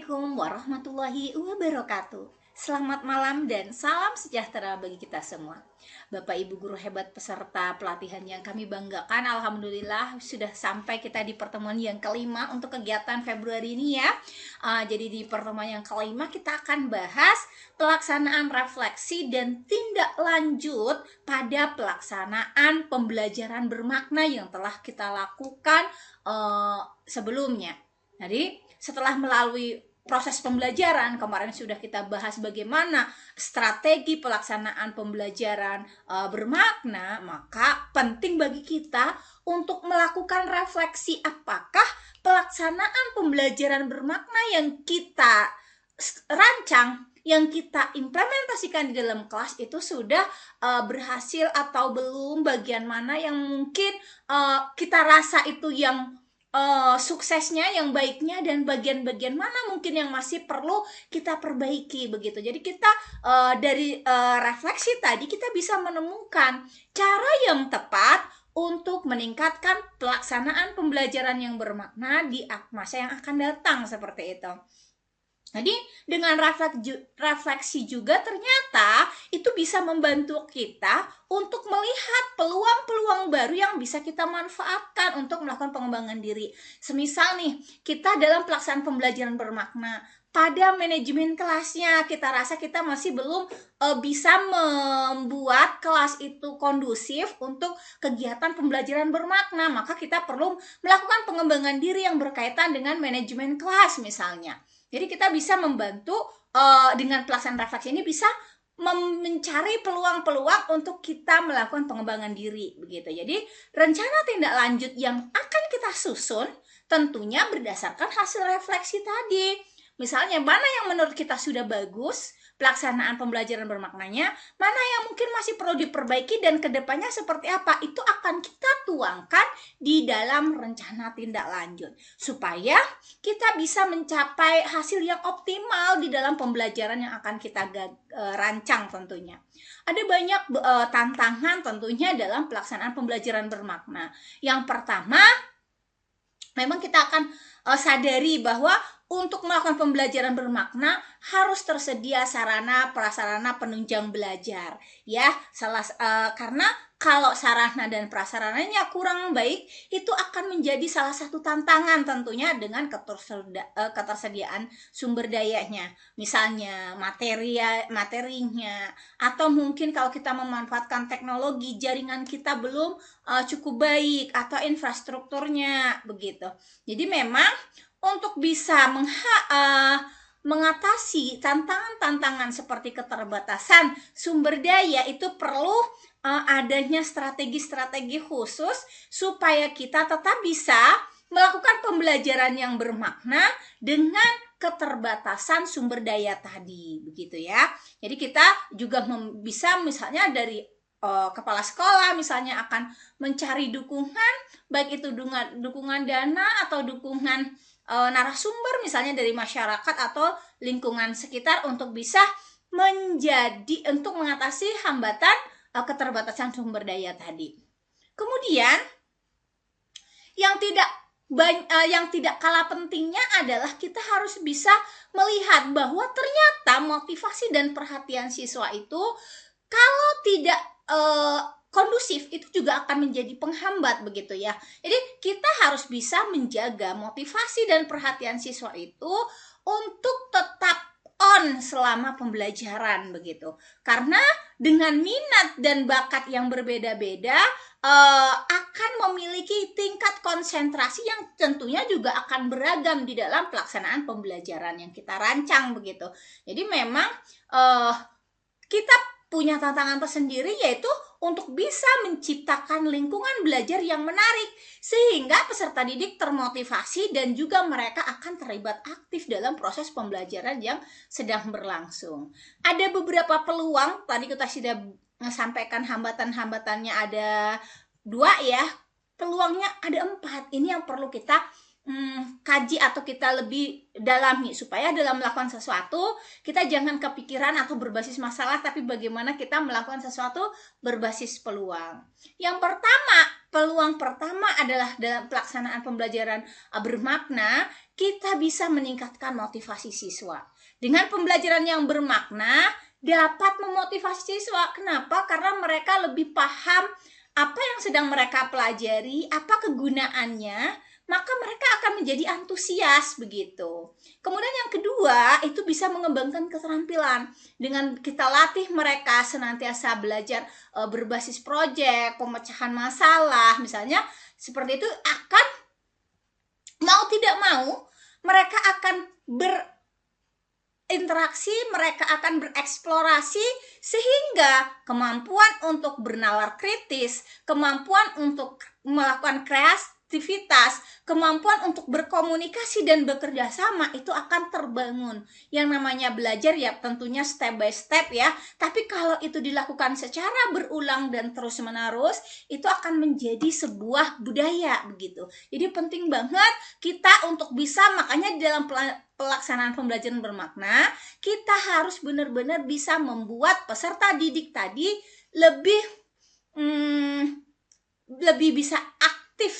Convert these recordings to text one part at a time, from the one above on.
Assalamualaikum warahmatullahi wabarakatuh. Selamat malam dan salam sejahtera bagi kita semua. Bapak Ibu guru hebat peserta pelatihan yang kami banggakan, alhamdulillah sudah sampai kita di pertemuan yang kelima untuk kegiatan Februari ini ya. Jadi di pertemuan yang kelima kita akan bahas pelaksanaan refleksi dan tindak lanjut pada pelaksanaan pembelajaran bermakna yang telah kita lakukan sebelumnya. Jadi setelah melalui proses pembelajaran, kemarin sudah kita bahas bagaimana strategi pelaksanaan pembelajaran bermakna, maka penting bagi kita untuk melakukan refleksi apakah pelaksanaan pembelajaran bermakna yang kita rancang, yang kita implementasikan di dalam kelas itu sudah berhasil atau belum, bagian mana yang mungkin kita rasa itu yang suksesnya, yang baiknya, dan bagian-bagian mana mungkin yang masih perlu kita perbaiki begitu. Jadi kita dari refleksi tadi kita bisa menemukan cara yang tepat untuk meningkatkan pelaksanaan pembelajaran yang bermakna di masa yang akan datang seperti itu. Jadi dengan refleksi juga ternyata itu bisa membantu kita untuk melihat peluang-peluang baru yang bisa kita manfaatkan untuk melakukan pengembangan diri. Semisal nih, kita dalam pelaksanaan pembelajaran bermakna, pada manajemen kelasnya kita rasa kita masih belum bisa membuat kelas itu kondusif untuk kegiatan pembelajaran bermakna, maka kita perlu melakukan pengembangan diri yang berkaitan dengan manajemen kelas misalnya. Jadi kita bisa membantu dengan pelaksanaan refleksi ini bisa mencari peluang-peluang untuk kita melakukan pengembangan diri begitu. Jadi rencana tindak lanjut yang akan kita susun tentunya berdasarkan hasil refleksi tadi. Misalnya mana yang menurut kita sudah bagus pelaksanaan pembelajaran bermaknanya, mana yang mungkin masih perlu diperbaiki dan kedepannya seperti apa, itu akan kita tuangkan di dalam rencana tindak lanjut supaya kita bisa mencapai hasil yang optimal di dalam pembelajaran yang akan kita rancang tentunya. Ada banyak tantangan tentunya dalam pelaksanaan pembelajaran bermakna. Yang pertama, memang kita akan sadari bahwa untuk melakukan pembelajaran bermakna harus tersedia sarana prasarana penunjang belajar ya. Karena kalau sarana dan prasarananya kurang baik, itu akan menjadi salah satu tantangan tentunya dengan ketersediaan sumber dayanya. Misalnya materinya, atau mungkin kalau kita memanfaatkan teknologi, jaringan kita belum cukup baik atau infrastrukturnya begitu. Jadi memang untuk bisa mengatasi tantangan-tantangan seperti keterbatasan sumber daya itu perlu adanya strategi-strategi khusus supaya kita tetap bisa melakukan pembelajaran yang bermakna dengan keterbatasan sumber daya tadi begitu ya. Jadi kita juga bisa misalnya dari kepala sekolah misalnya akan mencari dukungan, baik itu dukungan dana atau dukungan narasumber misalnya dari masyarakat atau lingkungan sekitar untuk bisa untuk mengatasi hambatan keterbatasan sumber daya tadi. Kemudian yang tidak kalah pentingnya adalah kita harus bisa melihat bahwa ternyata motivasi dan perhatian siswa itu kalau tidak kondusif itu juga akan menjadi penghambat begitu ya. Jadi kita harus bisa menjaga motivasi dan perhatian siswa itu untuk tetap on selama pembelajaran begitu. Karena dengan minat dan bakat yang berbeda-beda akan memiliki tingkat konsentrasi yang tentunya juga akan beragam di dalam pelaksanaan pembelajaran yang kita rancang begitu. Jadi memang kita punya tantangan tersendiri, yaitu untuk bisa menciptakan lingkungan belajar yang menarik sehingga peserta didik termotivasi dan juga mereka akan terlibat aktif dalam proses pembelajaran yang sedang berlangsung. Ada beberapa peluang, tadi kita sudah sampaikan hambatan-hambatannya ada 2 ya, peluangnya ada 4. Ini yang perlu kita kaji atau kita lebih dalami, supaya dalam melakukan sesuatu kita jangan kepikiran atau berbasis masalah, tapi bagaimana kita melakukan sesuatu berbasis peluang. Yang pertama, peluang pertama adalah dalam pelaksanaan pembelajaran bermakna, kita bisa meningkatkan motivasi siswa. Dengan pembelajaran yang bermakna dapat memotivasi siswa. Kenapa? Karena mereka lebih paham apa yang sedang mereka pelajari, apa kegunaannya, maka mereka akan menjadi antusias begitu. Kemudian yang kedua, itu bisa mengembangkan keterampilan. Dengan kita latih mereka senantiasa belajar berbasis proyek, pemecahan masalah, misalnya seperti itu, akan mau tidak mau mereka akan berinteraksi, mereka akan bereksplorasi, sehingga kemampuan untuk bernalar kritis, kemampuan untuk melakukan kreativitas, kemampuan untuk berkomunikasi dan bekerja sama itu akan terbangun. Yang namanya belajar ya tentunya step by step ya, tapi kalau itu dilakukan secara berulang dan terus menerus, itu akan menjadi sebuah budaya begitu. Jadi penting banget kita untuk bisa, makanya di dalam pelaksanaan pembelajaran bermakna, kita harus benar-benar bisa membuat peserta didik tadi lebih bisa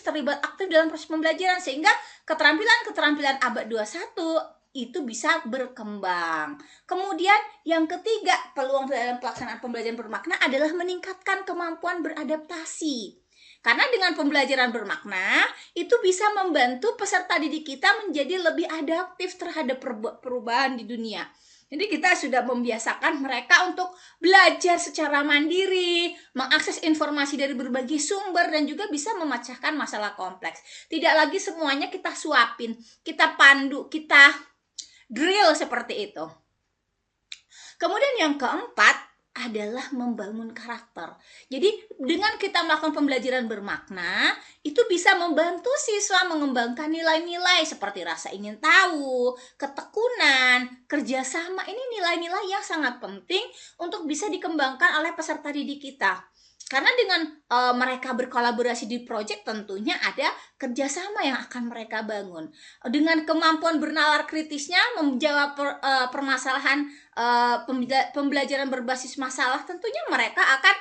terlibat aktif dalam proses pembelajaran, sehingga keterampilan abad 21 itu bisa berkembang. Kemudian yang ketiga, peluang dalam pelaksanaan pembelajaran bermakna adalah meningkatkan kemampuan beradaptasi. Karena dengan pembelajaran bermakna, itu bisa membantu peserta didik kita menjadi lebih adaptif terhadap perubahan di dunia. Jadi kita sudah membiasakan mereka untuk belajar secara mandiri, mengakses informasi dari berbagai sumber, dan juga bisa memecahkan masalah kompleks. Tidak lagi semuanya kita suapin, kita pandu, kita drill seperti itu. Kemudian yang keempat adalah membangun karakter. Jadi dengan kita melakukan pembelajaran bermakna, itu bisa membantu siswa mengembangkan nilai-nilai seperti rasa ingin tahu, ketekunan, kerjasama. Ini nilai-nilai yang sangat penting untuk bisa dikembangkan oleh peserta didik kita. Karena dengan mereka berkolaborasi di proyek, tentunya ada kerjasama yang akan mereka bangun. Dengan kemampuan bernalar kritisnya, menjawab permasalahan pembelajaran berbasis masalah, tentunya mereka akan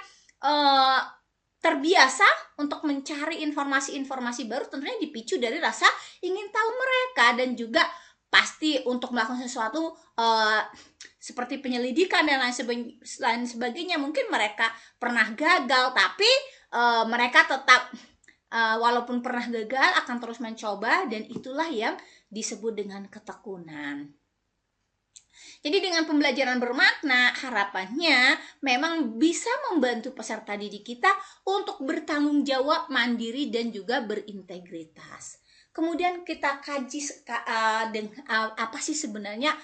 terbiasa untuk mencari informasi-informasi baru, tentunya dipicu dari rasa ingin tahu mereka, dan juga pasti untuk melakukan sesuatu seperti penyelidikan dan lain sebagainya. Mungkin mereka pernah gagal, tapi mereka tetap walaupun pernah gagal akan terus mencoba, dan itulah yang disebut dengan ketekunan. Jadi dengan pembelajaran bermakna, harapannya memang bisa membantu peserta didik kita untuk bertanggung jawab, mandiri, dan juga berintegritas. Kemudian kita kaji apa sih sebenarnya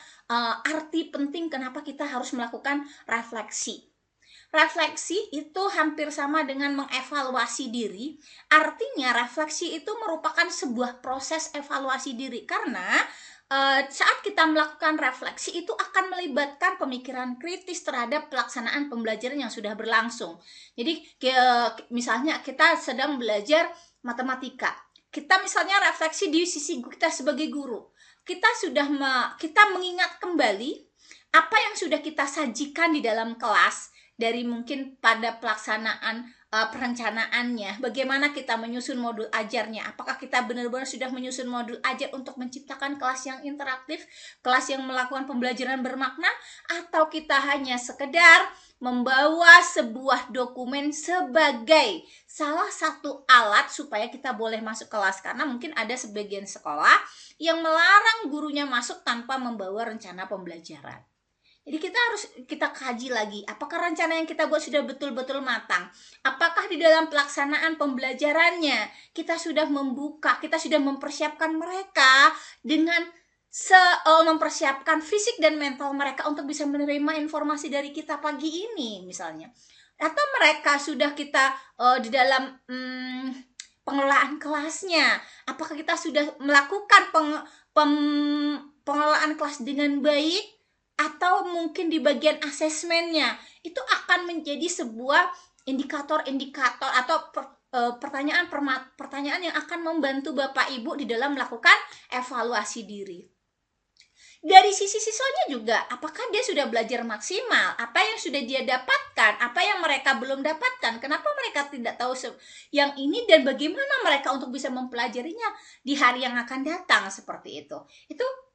arti penting kenapa kita harus melakukan refleksi. Refleksi itu hampir sama dengan mengevaluasi diri. Artinya refleksi itu merupakan sebuah proses evaluasi diri, karena saat kita melakukan refleksi itu akan melibatkan pemikiran kritis terhadap pelaksanaan pembelajaran yang sudah berlangsung. Jadi misalnya kita sedang belajar matematika, kita misalnya refleksi di sisi kita sebagai guru, kita mengingat kembali apa yang sudah kita sajikan di dalam kelas, dari mungkin pada pelaksanaan perencanaannya, bagaimana kita menyusun modul ajarnya, apakah kita benar-benar sudah menyusun modul ajar untuk menciptakan kelas yang interaktif, kelas yang melakukan pembelajaran bermakna, atau kita hanya sekedar membawa sebuah dokumen sebagai salah satu alat supaya kita boleh masuk kelas. Karena mungkin ada sebagian sekolah yang melarang gurunya masuk tanpa membawa rencana pembelajaran. Jadi kita kaji lagi, apakah rencana yang kita buat sudah betul-betul matang? Apakah di dalam pelaksanaan pembelajarannya kita sudah membuka, kita sudah mempersiapkan mereka dengan mempersiapkan fisik dan mental mereka untuk bisa menerima informasi dari kita pagi ini misalnya. Atau mereka sudah kita di dalam pengelolaan kelasnya, apakah kita sudah melakukan pengelolaan kelas dengan baik? Atau mungkin di bagian asesmennya itu akan menjadi sebuah indikator-indikator atau pertanyaan yang akan membantu Bapak Ibu di dalam melakukan evaluasi diri. Dari sisi siswanya juga, apakah dia sudah belajar maksimal? Apa yang sudah dia dapatkan? Apa yang mereka belum dapatkan? Kenapa mereka tidak tahu yang ini, dan bagaimana mereka untuk bisa mempelajarinya di hari yang akan datang, seperti itu.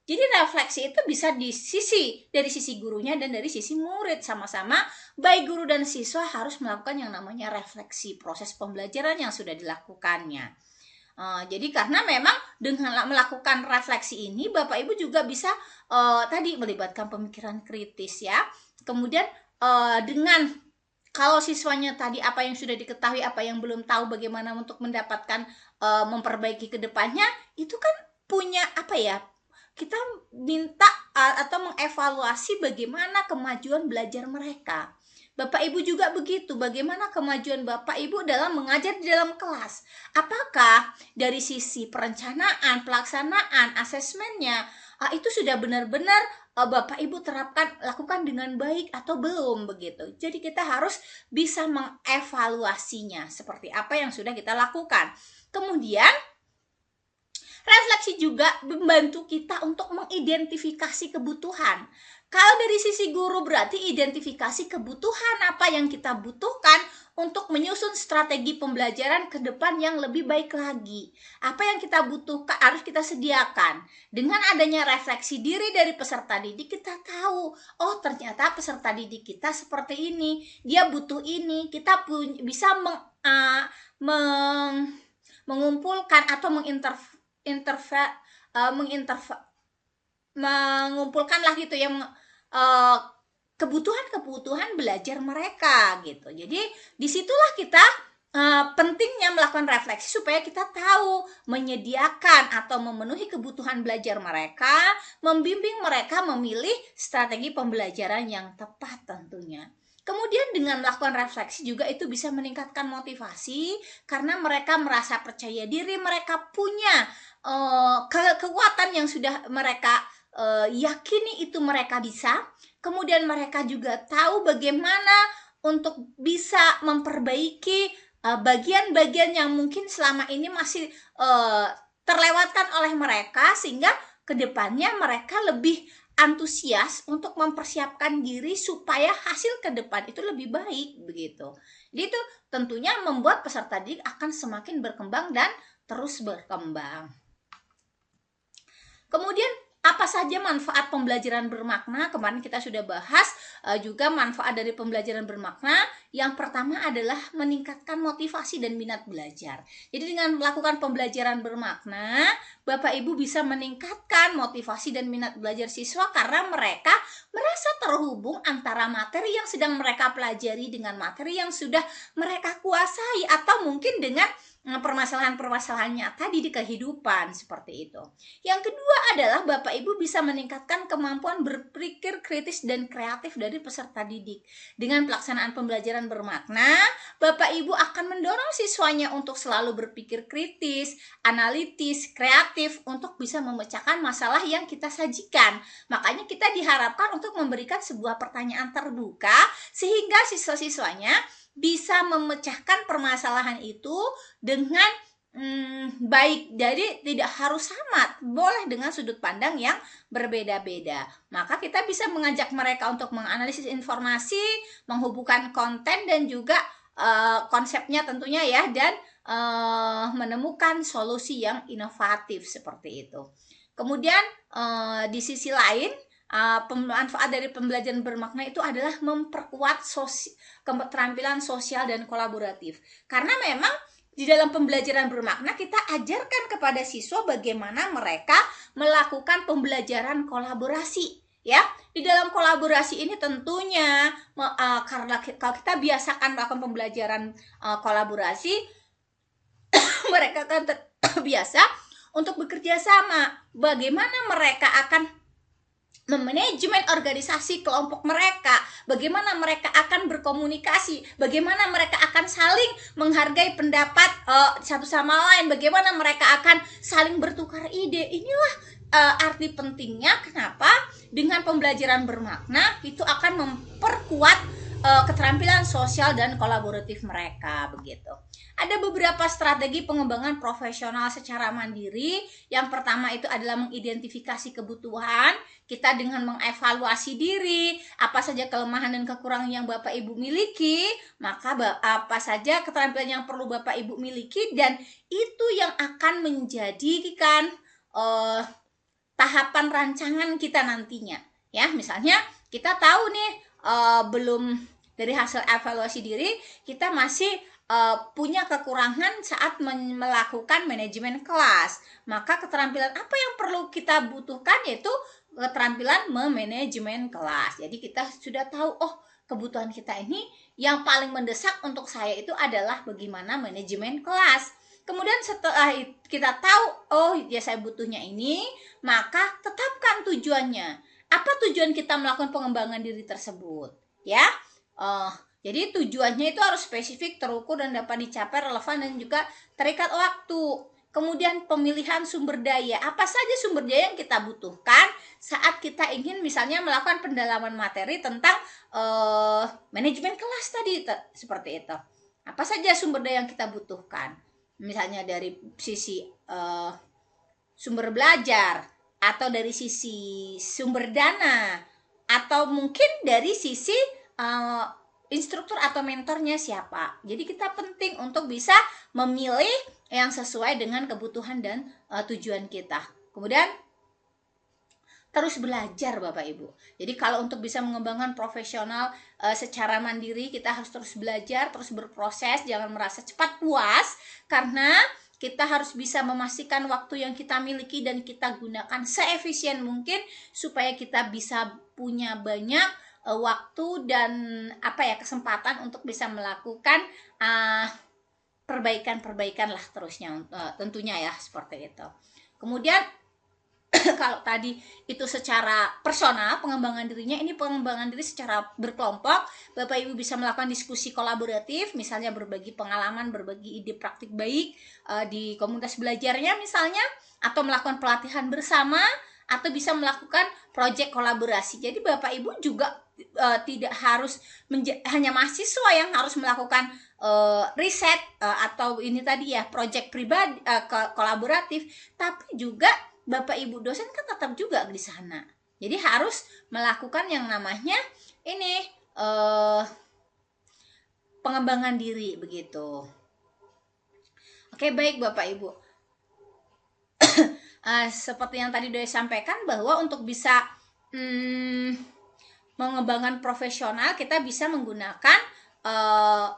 Jadi refleksi itu bisa dari sisi gurunya dan dari sisi murid. Sama-sama baik guru dan siswa harus melakukan yang namanya refleksi proses pembelajaran yang sudah dilakukannya. Jadi karena memang dengan melakukan refleksi ini Bapak Ibu juga bisa tadi melibatkan pemikiran kritis ya. Kemudian dengan kalau siswanya tadi apa yang sudah diketahui, apa yang belum tahu, bagaimana untuk mendapatkan memperbaiki ke depannya, itu kan punya apa ya? Kita minta atau mengevaluasi bagaimana kemajuan belajar mereka. Bapak Ibu juga begitu, bagaimana kemajuan Bapak Ibu dalam mengajar di dalam kelas. Apakah dari sisi perencanaan, pelaksanaan, asesmennya itu sudah benar-benar Bapak Ibu lakukan dengan baik atau belum begitu. Jadi kita harus bisa mengevaluasinya seperti apa yang sudah kita lakukan. Kemudian refleksi juga membantu kita untuk mengidentifikasi kebutuhan. Kalau dari sisi guru berarti identifikasi kebutuhan apa yang kita butuhkan untuk menyusun strategi pembelajaran ke depan yang lebih baik lagi. Apa yang kita butuhkan harus kita sediakan. Dengan adanya refleksi diri dari peserta didik, kita tahu, oh ternyata peserta didik kita seperti ini, dia butuh ini. Kita bisa mengumpulkan atau mengumpulkan lah gitu ya, kebutuhan belajar mereka gitu. Jadi disitulah kita pentingnya melakukan refleksi supaya kita tahu menyediakan atau memenuhi kebutuhan belajar mereka, membimbing mereka memilih strategi pembelajaran yang tepat tentunya. Kemudian dengan melakukan refleksi juga itu bisa meningkatkan motivasi karena mereka merasa percaya diri, mereka punya kekuatan yang sudah mereka yakini itu mereka bisa. Kemudian mereka juga tahu bagaimana untuk bisa memperbaiki bagian-bagian yang mungkin selama ini masih terlewatkan oleh mereka, sehingga kedepannya mereka lebih antusias untuk mempersiapkan diri supaya hasil ke depan itu lebih baik begitu. Jadi itu tentunya membuat peserta didik akan semakin berkembang dan terus berkembang. Kemudian apa saja manfaat pembelajaran bermakna? Kemarin kita sudah bahas juga manfaat dari pembelajaran bermakna. Yang pertama adalah meningkatkan motivasi dan minat belajar. Jadi dengan melakukan pembelajaran bermakna, Bapak Ibu bisa meningkatkan motivasi dan minat belajar siswa karena mereka merasa terhubung antara materi yang sedang mereka pelajari dengan materi yang sudah mereka kuasai, atau mungkin dengan permasalahan-permasalahan nyata di kehidupan seperti itu. Yang kedua adalah Bapak Ibu bisa meningkatkan kemampuan berpikir kritis dan kreatif dari peserta didik. Dengan pelaksanaan pembelajaran bermakna, Bapak Ibu akan mendorong siswanya untuk selalu berpikir kritis, analitis, kreatif untuk bisa memecahkan masalah yang kita sajikan. Makanya kita diharapkan untuk memberikan sebuah pertanyaan terbuka sehingga siswa-siswanya bisa memecahkan permasalahan itu dengan baik. Jadi tidak harus sama, boleh dengan sudut pandang yang berbeda-beda. Maka kita bisa mengajak mereka untuk menganalisis informasi, menghubungkan konten dan juga konsepnya tentunya ya, dan menemukan solusi yang inovatif seperti itu. Kemudian di sisi lain, manfaat dari pembelajaran bermakna itu adalah memperkuat keterampilan sosial dan kolaboratif. Karena memang di dalam pembelajaran bermakna kita ajarkan kepada siswa bagaimana mereka melakukan pembelajaran kolaborasi. Ya, di dalam kolaborasi ini tentunya karena kalau kita biasakan melakukan pembelajaran kolaborasi, mereka akan terbiasa untuk bekerja sama. Bagaimana mereka akan memanajemen organisasi kelompok mereka, bagaimana mereka akan berkomunikasi, bagaimana mereka akan saling menghargai pendapat satu sama lain, bagaimana mereka akan saling bertukar ide. Inilah arti pentingnya kenapa dengan pembelajaran bermakna itu akan memperkuat keterampilan sosial dan kolaboratif mereka begitu. Ada beberapa strategi pengembangan profesional secara mandiri. Yang pertama itu adalah mengidentifikasi kebutuhan kita dengan mengevaluasi diri, apa saja kelemahan dan kekurangan yang Bapak Ibu miliki, maka apa saja keterampilan yang perlu Bapak Ibu miliki, dan itu yang akan menjadikan tahapan rancangan kita nantinya. Ya, misalnya kita tahu nih belum dari hasil evaluasi diri kita masih punya kekurangan saat melakukan manajemen kelas, maka keterampilan apa yang perlu kita butuhkan yaitu keterampilan memanajemen kelas. Jadi kita sudah tahu, oh kebutuhan kita ini yang paling mendesak untuk saya itu adalah bagaimana manajemen kelas. Kemudian setelah kita tahu, oh ya saya butuhnya ini, maka tetapkan tujuannya. Apa tujuan kita melakukan pengembangan diri tersebut? Ya, jadi tujuannya itu harus spesifik, terukur, dan dapat dicapai, relevan, dan juga terikat waktu. Kemudian pemilihan sumber daya. Apa saja sumber daya yang kita butuhkan saat kita ingin misalnya melakukan pendalaman materi tentang manajemen kelas tadi, seperti itu. Apa saja sumber daya yang kita butuhkan? Misalnya dari sisi sumber belajar, atau dari sisi sumber dana, atau mungkin dari sisi instruktur atau mentornya siapa. Jadi kita penting untuk bisa memilih yang sesuai dengan kebutuhan dan tujuan kita. Kemudian terus belajar Bapak Ibu. Jadi kalau untuk bisa mengembangkan profesional secara mandiri, kita harus terus belajar, terus berproses, jangan merasa cepat puas, karena kita harus bisa memastikan waktu yang kita miliki dan kita gunakan seefisien mungkin supaya kita bisa punya banyak waktu dan kesempatan untuk bisa melakukan perbaikan lah terusnya, tentunya ya, seperti itu. Kemudian kalau tadi itu secara personal pengembangan dirinya, ini pengembangan diri secara berkelompok. Bapak Ibu bisa melakukan diskusi kolaboratif, misalnya berbagi pengalaman, berbagi ide praktik baik di komunitas belajarnya misalnya, atau melakukan pelatihan bersama, atau bisa melakukan proyek kolaborasi. Jadi Bapak Ibu juga tidak harus hanya mahasiswa yang harus melakukan riset atau ini tadi ya proyek pribadi kolaboratif, tapi juga Bapak Ibu dosen kan tetap juga di sana. Jadi harus melakukan yang namanya ini pengembangan diri begitu. Oke, baik Bapak Ibu. Seperti yang tadi sudah sampaikan bahwa untuk bisa mengembangkan profesional, kita bisa menggunakan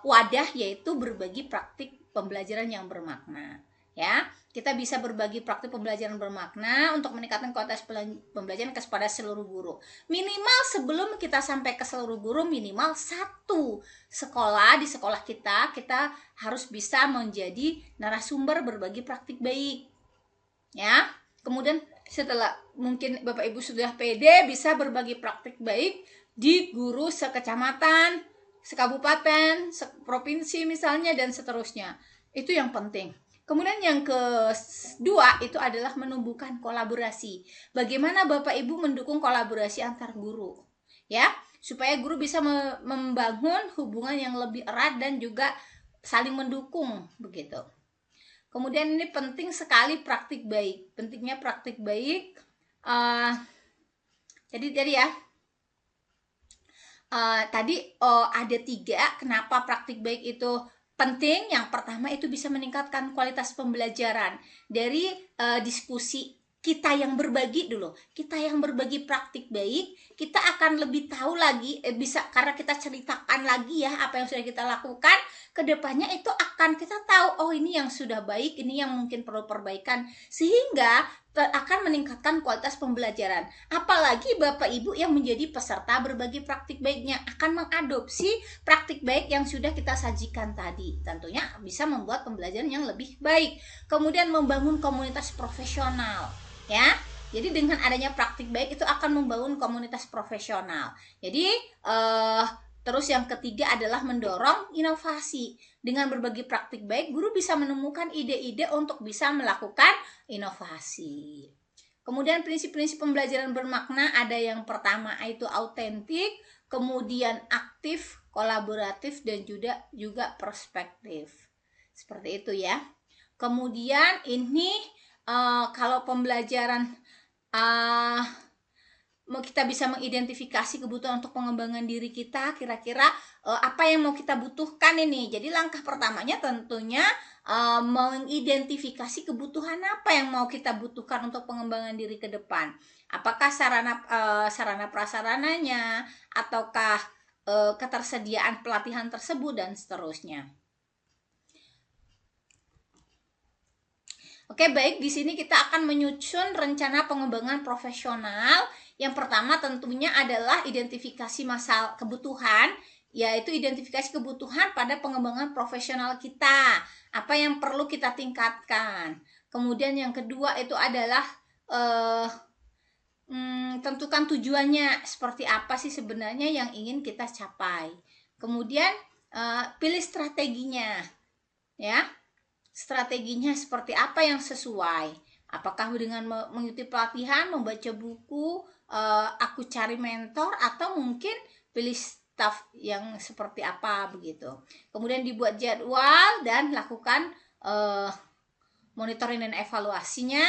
wadah, yaitu berbagi praktik pembelajaran yang bermakna. Ya, kita bisa berbagi praktik pembelajaran bermakna untuk meningkatkan kualitas pembelajaran kepada seluruh guru. Minimal sebelum kita sampai ke seluruh guru, minimal satu sekolah di sekolah kita harus bisa menjadi narasumber berbagi praktik baik. Ya, kemudian setelah mungkin Bapak Ibu sudah pede bisa berbagi praktik baik di guru sekecamatan, sekabupaten, seprovinsi misalnya, dan seterusnya. Itu yang penting. Kemudian yang kedua itu adalah menumbuhkan kolaborasi. Bagaimana Bapak Ibu mendukung kolaborasi antar guru, ya, supaya guru bisa membangun hubungan yang lebih erat dan juga saling mendukung begitu. Kemudian ini penting sekali praktik baik. Pentingnya praktik baik. Jadi ya. Tadi ada 3 kenapa praktik baik itu penting. Yang pertama itu bisa meningkatkan kualitas pembelajaran dari diskusi kita yang berbagi dulu. Kita yang berbagi praktik baik, kita akan lebih tahu lagi, bisa karena kita ceritakan lagi ya apa yang sudah kita lakukan. Kedepannya itu akan kita tahu, oh ini yang sudah baik, ini yang mungkin perlu perbaikan, sehingga akan meningkatkan kualitas pembelajaran. Apalagi Bapak Ibu yang menjadi peserta berbagi praktik baiknya akan mengadopsi praktik baik yang sudah kita sajikan tadi. Tentunya bisa membuat pembelajaran yang lebih baik. Kemudian membangun komunitas profesional, ya. Jadi dengan adanya praktik baik itu akan membangun komunitas profesional. Jadi terus yang ketiga adalah mendorong inovasi. Dengan berbagi praktik baik, guru bisa menemukan ide-ide untuk bisa melakukan inovasi. Kemudian prinsip-prinsip pembelajaran bermakna ada yang pertama itu autentik, kemudian aktif, kolaboratif, dan juga perspektif. Seperti itu ya. Kemudian ini kalau pembelajaran kita bisa mengidentifikasi kebutuhan untuk pengembangan diri kita, kira-kira apa yang mau kita butuhkan ini. Jadi langkah pertamanya tentunya mengidentifikasi kebutuhan apa yang mau kita butuhkan untuk pengembangan diri ke depan. Apakah sarana prasarananya, ataukah ketersediaan pelatihan tersebut, dan seterusnya. Oke, baik, di sini kita akan menyusun rencana pengembangan profesional. Yang pertama tentunya adalah identifikasi masalah kebutuhan, yaitu identifikasi kebutuhan pada pengembangan profesional kita. Apa yang perlu kita tingkatkan. Kemudian yang kedua itu adalah tentukan tujuannya, seperti apa sih sebenarnya yang ingin kita capai. Kemudian pilih strateginya, ya. Strateginya seperti apa yang sesuai. Apakah dengan mengikuti pelatihan, membaca buku, aku cari mentor, atau mungkin pilih staff yang seperti apa begitu. Kemudian dibuat jadwal dan lakukan monitoring dan evaluasinya.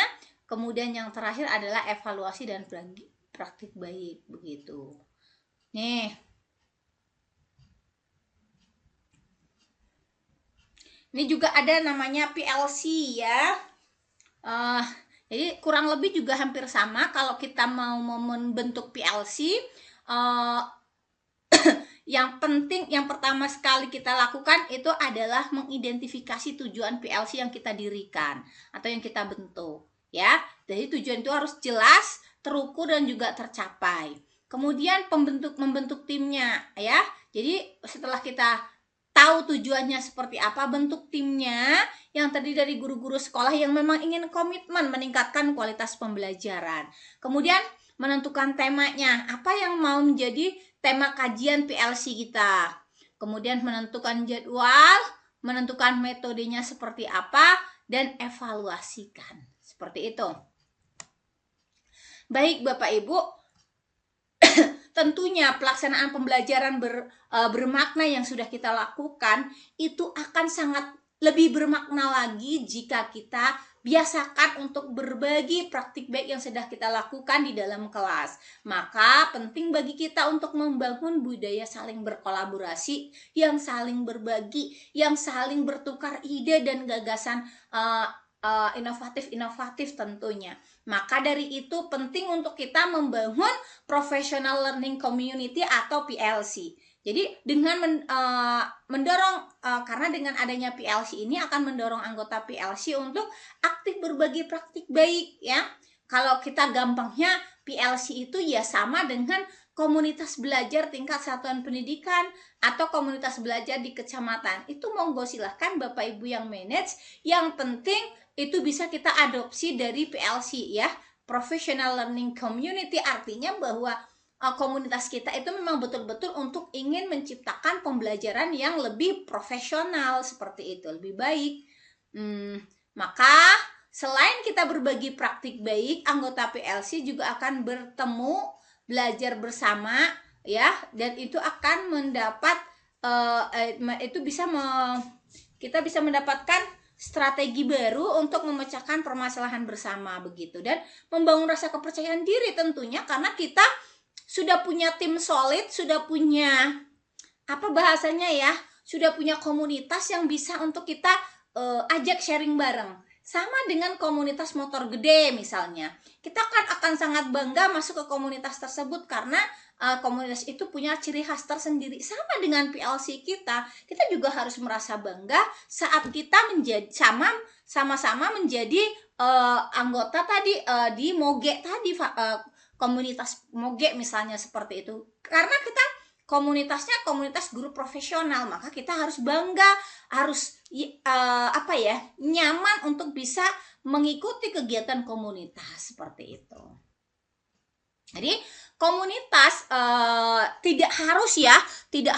Kemudian yang terakhir adalah evaluasi dan praktik baik begitu. Nih, ini juga ada namanya PLC ya. Jadi kurang lebih juga hampir sama. Kalau kita mau membentuk PLC, yang penting, yang pertama sekali kita lakukan itu adalah mengidentifikasi tujuan PLC yang kita dirikan atau yang kita bentuk, ya. Jadi tujuan itu harus jelas, terukur, dan juga tercapai. Kemudian membentuk timnya, ya. Jadi setelah kita tahu tujuannya seperti apa, bentuk timnya yang terdiri dari guru-guru sekolah yang memang ingin komitmen meningkatkan kualitas pembelajaran. Kemudian menentukan temanya, apa yang mau menjadi tema kajian PLC kita. Kemudian menentukan jadwal, menentukan metodenya seperti apa, dan evaluasikan. Seperti itu. Baik Bapak Ibu, tentunya pelaksanaan pembelajaran bermakna yang sudah kita lakukan itu akan sangat lebih bermakna lagi jika kita biasakan untuk berbagi praktik baik yang sudah kita lakukan di dalam kelas. Maka penting bagi kita untuk membangun budaya saling berkolaborasi, yang saling berbagi, yang saling bertukar ide dan gagasan inovatif tentunya. Maka dari itu penting untuk kita membangun professional learning community atau PLC. Jadi dengan mendorong, karena dengan adanya PLC ini akan mendorong anggota PLC untuk aktif berbagi praktik baik, ya. Kalau kita gampangnya PLC itu ya sama dengan komunitas belajar tingkat satuan pendidikan atau komunitas belajar di kecamatan. Itu monggo silahkan Bapak Ibu yang manage. Yang penting itu bisa kita adopsi dari PLC, ya. Professional Learning Community artinya bahwa komunitas kita itu memang betul-betul untuk ingin menciptakan pembelajaran yang lebih profesional, seperti itu, lebih baik. Maka selain kita berbagi praktik baik, anggota PLC juga akan bertemu, belajar bersama, ya, dan itu akan mendapat kita bisa mendapatkan strategi baru untuk memecahkan permasalahan bersama begitu, dan membangun rasa kepercayaan diri tentunya, karena kita sudah punya tim solid, sudah punya sudah punya komunitas yang bisa untuk kita ajak sharing bareng. Sama dengan komunitas motor gede misalnya, kita akan sangat bangga masuk ke komunitas tersebut karena komunitas itu punya ciri khas tersendiri. Sama dengan PLC kita juga harus merasa bangga saat kita menjadi sama-sama menjadi anggota tadi di Moge tadi, komunitas Moge misalnya, seperti itu. Karena kita komunitasnya komunitas guru profesional, maka kita harus bangga, harus nyaman untuk bisa mengikuti kegiatan komunitas seperti itu. Jadi komunitas tidak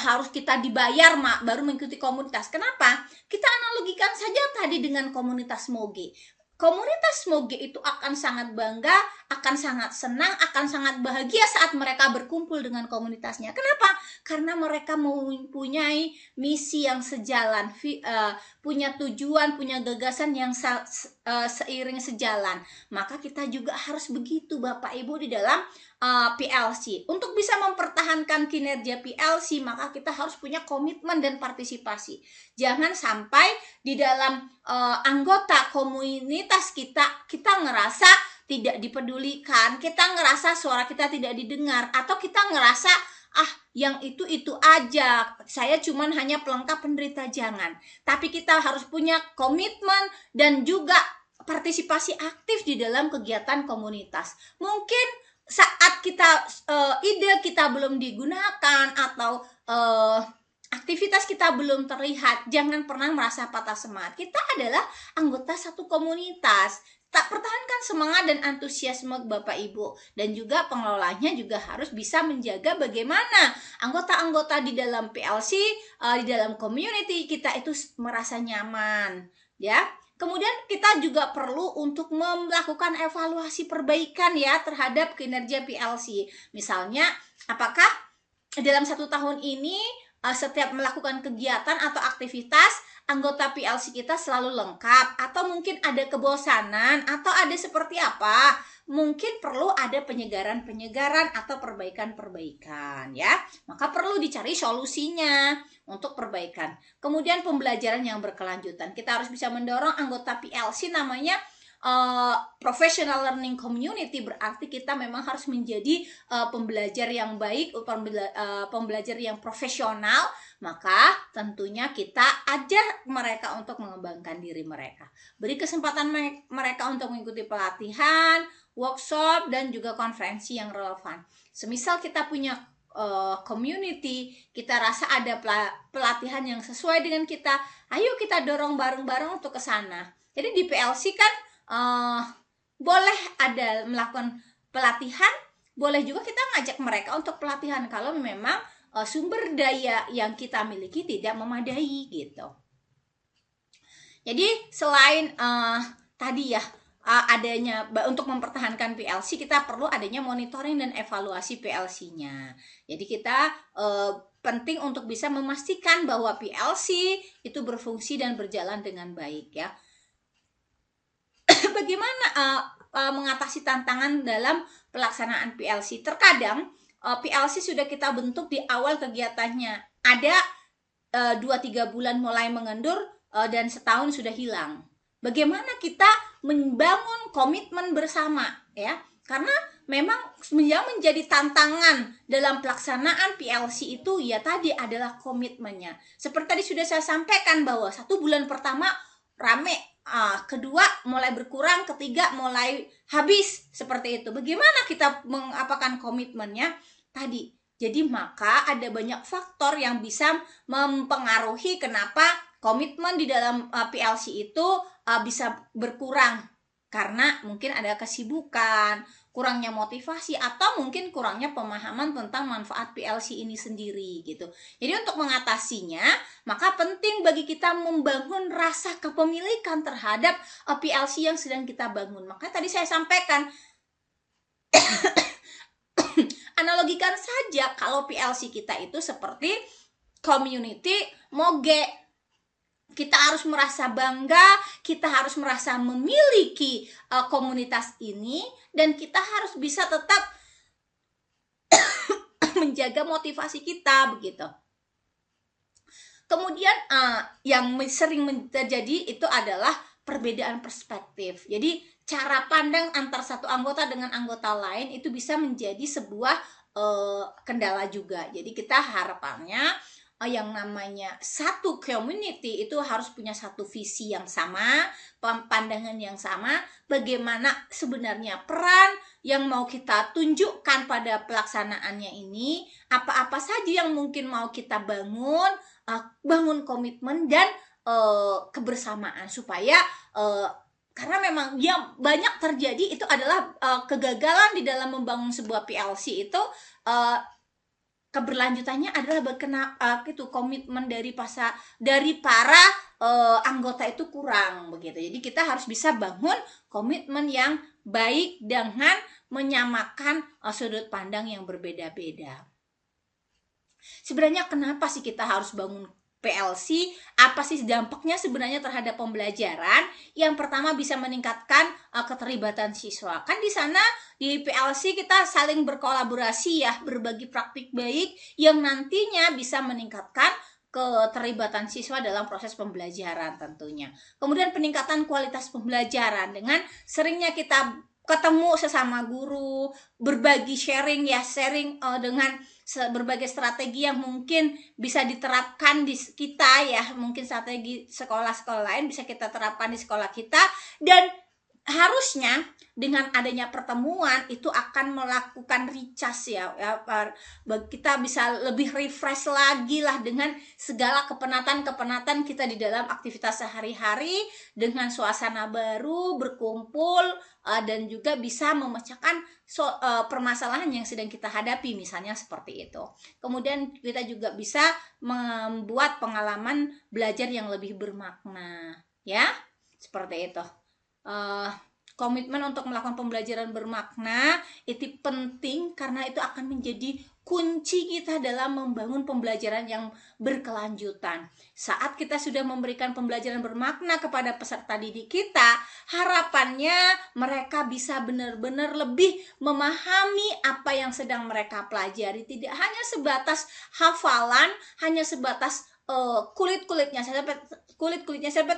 harus kita dibayar baru mengikuti komunitas. Kenapa? Kita analogikan saja tadi dengan komunitas Moge. komunitas Moge itu akan sangat bangga, akan sangat senang, akan sangat bahagia saat mereka berkumpul dengan komunitasnya. Kenapa? Karena mereka mempunyai misi yang sejalan, punya tujuan, punya gagasan yang seiring sejalan. Maka kita juga harus begitu Bapak Ibu di dalam PLC. Untuk bisa mempertahankan kinerja PLC, maka kita harus punya komitmen dan partisipasi. Jangan sampai di dalam anggota komunitas kita ngerasa tidak dipedulikan, kita ngerasa suara kita tidak didengar, atau kita ngerasa yang itu aja, saya cuman hanya pelengkap penderita. Jangan, tapi kita harus punya komitmen dan juga partisipasi aktif di dalam kegiatan komunitas. Mungkin saat ide kita belum digunakan atau aktivitas kita belum terlihat, jangan pernah merasa patah semangat. Kita adalah anggota satu komunitas. Tak pertahankan semangat dan antusiasme Bapak Ibu, dan juga pengelolanya juga harus bisa menjaga bagaimana anggota-anggota di dalam PLC, di dalam community kita itu merasa nyaman, ya. Kemudian kita juga perlu untuk melakukan evaluasi perbaikan ya terhadap kinerja PLC. Misalnya, apakah dalam 1 tahun ini setiap melakukan kegiatan atau aktivitas anggota PLC kita selalu lengkap, atau mungkin ada kebosanan, atau ada seperti apa? Mungkin perlu ada penyegaran atau perbaikan ya. Maka perlu dicari solusinya untuk perbaikan. Kemudian pembelajaran yang berkelanjutan. Kita harus bisa mendorong anggota PLC, namanya professional learning community, berarti kita memang harus menjadi pembelajar yang baik, pembelajar yang profesional. Maka tentunya kita ajar mereka untuk mengembangkan diri mereka, beri kesempatan mereka untuk mengikuti pelatihan, workshop, dan juga konferensi yang relevan. Semisal kita punya community, kita rasa ada pelatihan yang sesuai dengan kita, ayo kita dorong bareng-bareng untuk ke sana. Jadi di PLC kan boleh ada melakukan pelatihan, boleh juga kita ngajak mereka untuk pelatihan kalau memang sumber daya yang kita miliki tidak memadai gitu. Jadi selain tadi ya adanya untuk mempertahankan PLC, kita perlu adanya monitoring dan evaluasi PLC-nya. Jadi kita penting untuk bisa memastikan bahwa PLC itu berfungsi dan berjalan dengan baik ya. Bagaimana mengatasi tantangan dalam pelaksanaan PLC? Terkadang PLC sudah kita bentuk di awal kegiatannya, ada 2-3 bulan mulai mengendur dan setahun sudah hilang. Bagaimana kita membangun komitmen bersama ya? Karena memang yang menjadi tantangan dalam pelaksanaan PLC itu ya tadi adalah komitmennya. Seperti tadi sudah saya sampaikan bahwa 1 bulan pertama rame, kedua mulai berkurang, ketiga mulai habis, seperti itu. Bagaimana kita mengapakan komitmennya tadi? Jadi maka ada banyak faktor yang bisa mempengaruhi kenapa komitmen di dalam PLC itu bisa berkurang. Karena mungkin ada kesibukan, kurangnya motivasi, atau mungkin kurangnya pemahaman tentang manfaat PLC ini sendiri gitu. Jadi untuk mengatasinya, maka penting bagi kita membangun rasa kepemilikan terhadap PLC yang sedang kita bangun. Maka tadi saya sampaikan analogikan saja kalau PLC kita itu seperti community Moge. Kita harus merasa bangga, kita harus merasa memiliki komunitas ini, dan kita harus bisa tetap menjaga motivasi kita begitu. Kemudian yang sering terjadi itu adalah perbedaan perspektif. Jadi cara pandang antar satu anggota dengan anggota lain itu bisa menjadi sebuah kendala juga. Jadi kita harapannya yang namanya satu community itu harus punya satu visi yang sama, pandangan yang sama, bagaimana sebenarnya peran yang mau kita tunjukkan pada pelaksanaannya ini, apa-apa saja yang mungkin mau kita bangun komitmen dan kebersamaan, supaya karena memang yang banyak terjadi itu adalah kegagalan di dalam membangun sebuah PLC itu keberlanjutannya adalah komitmen dari para anggota itu kurang begitu. Jadi kita harus bisa bangun komitmen yang baik dengan menyamakan sudut pandang yang berbeda-beda. Sebenarnya kenapa sih kita harus bangun PLC? Apa sih dampaknya sebenarnya terhadap pembelajaran? Yang pertama bisa meningkatkan keterlibatan siswa. Kan di sana di PLC kita saling berkolaborasi ya, berbagi praktik baik yang nantinya bisa meningkatkan keterlibatan siswa dalam proses pembelajaran tentunya. Kemudian peningkatan kualitas pembelajaran dengan seringnya kita ketemu sesama guru, berbagi sharing dengan berbagai strategi yang mungkin bisa diterapkan di kita ya, mungkin strategi sekolah-sekolah lain bisa kita terapkan di sekolah kita, dan harusnya dengan adanya pertemuan itu akan melakukan recharge ya, kita bisa lebih refresh lagi lah dengan segala kepenatan kita di dalam aktivitas sehari-hari, dengan suasana baru, berkumpul, dan juga bisa memecahkan permasalahan yang sedang kita hadapi, misalnya seperti itu. Kemudian kita juga bisa membuat pengalaman belajar yang lebih bermakna ya, seperti itu. Komitmen untuk melakukan pembelajaran bermakna itu penting karena itu akan menjadi kunci kita dalam membangun pembelajaran yang berkelanjutan. Saat kita sudah memberikan pembelajaran bermakna kepada peserta didik kita, harapannya mereka bisa benar-benar lebih memahami apa yang sedang mereka pelajari, tidak hanya sebatas hafalan, hanya sebatas kulit-kulitnya saja,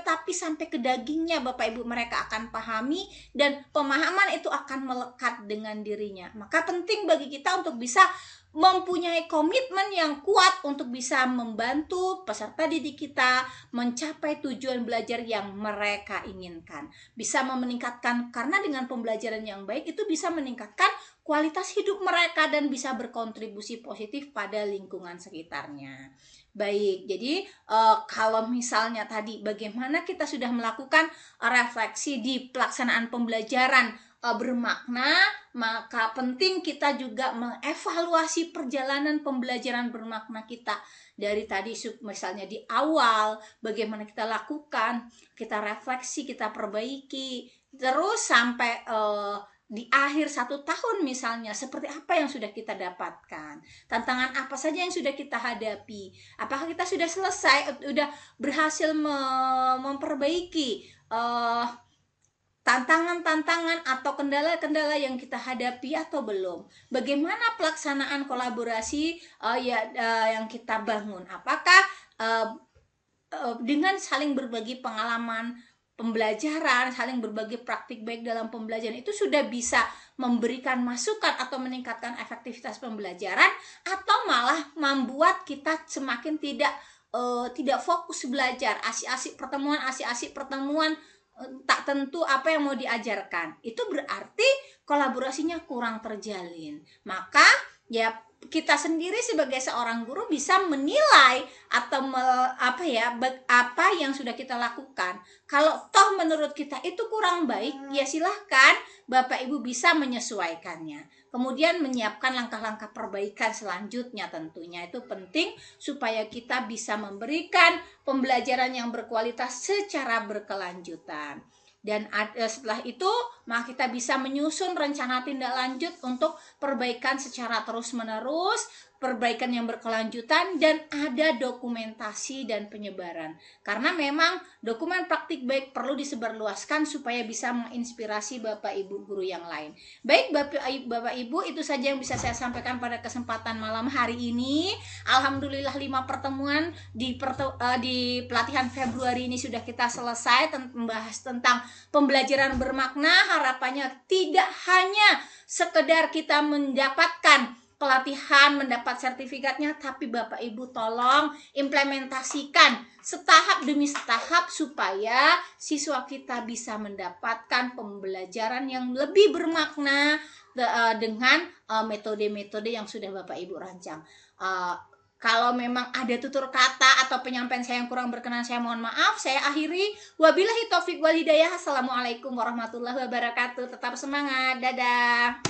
tapi sampai ke dagingnya Bapak Ibu mereka akan pahami, dan pemahaman itu akan melekat dengan dirinya. Maka penting bagi kita untuk bisa mempunyai komitmen yang kuat untuk bisa membantu peserta didik kita mencapai tujuan belajar yang mereka inginkan. Bisa meningkatkan, karena dengan pembelajaran yang baik itu bisa meningkatkan kualitas hidup mereka dan bisa berkontribusi positif pada lingkungan sekitarnya. Baik, jadi kalau misalnya tadi bagaimana kita sudah melakukan refleksi di pelaksanaan pembelajaran bermakna, maka penting kita juga mengevaluasi perjalanan pembelajaran bermakna kita. Dari tadi misalnya di awal bagaimana kita lakukan, kita refleksi, kita perbaiki, terus sampai di akhir 1 tahun misalnya, seperti apa yang sudah kita dapatkan, tantangan apa saja yang sudah kita hadapi, apakah kita sudah selesai, sudah berhasil memperbaiki tantangan-tantangan atau kendala-kendala yang kita hadapi atau belum. Bagaimana pelaksanaan kolaborasi yang kita bangun, apakah dengan saling berbagi pengalaman pembelajaran, saling berbagi praktik baik dalam pembelajaran itu sudah bisa memberikan masukan atau meningkatkan efektivitas pembelajaran, atau malah membuat kita semakin tidak fokus belajar, asik-asik pertemuan tak tentu apa yang mau diajarkan. Itu berarti kolaborasinya kurang terjalin. Maka ya kita sendiri sebagai seorang guru bisa menilai atau apa yang sudah kita lakukan. Kalau toh menurut kita itu kurang baik, ya silahkan Bapak Ibu bisa menyesuaikannya. Kemudian menyiapkan langkah-langkah perbaikan selanjutnya, tentunya itu penting supaya kita bisa memberikan pembelajaran yang berkualitas secara berkelanjutan. Dan setelah itu maka kita bisa menyusun rencana tindak lanjut untuk perbaikan secara terus-menerus, perbaikan yang berkelanjutan, dan ada dokumentasi dan penyebaran. Karena memang dokumen praktik baik perlu disebarluaskan supaya bisa menginspirasi Bapak Ibu guru yang lain. Baik Bapak Ibu, itu saja yang bisa saya sampaikan pada kesempatan malam hari ini. Alhamdulillah 5 pertemuan di pelatihan Februari ini sudah kita selesai membahas tentang pembelajaran bermakna. Harapannya tidak hanya sekedar kita mendapatkan pelatihan, mendapat sertifikatnya, tapi Bapak Ibu tolong implementasikan setahap demi setahap supaya siswa kita bisa mendapatkan pembelajaran yang lebih bermakna dengan metode-metode yang sudah Bapak Ibu rancang. Kalau memang ada tutur kata atau penyampaian saya yang kurang berkenan, saya mohon maaf. Saya akhiri. Wabillahi taufik wal hidayah. Assalamualaikum warahmatullahi wabarakatuh. Tetap semangat. Dadah.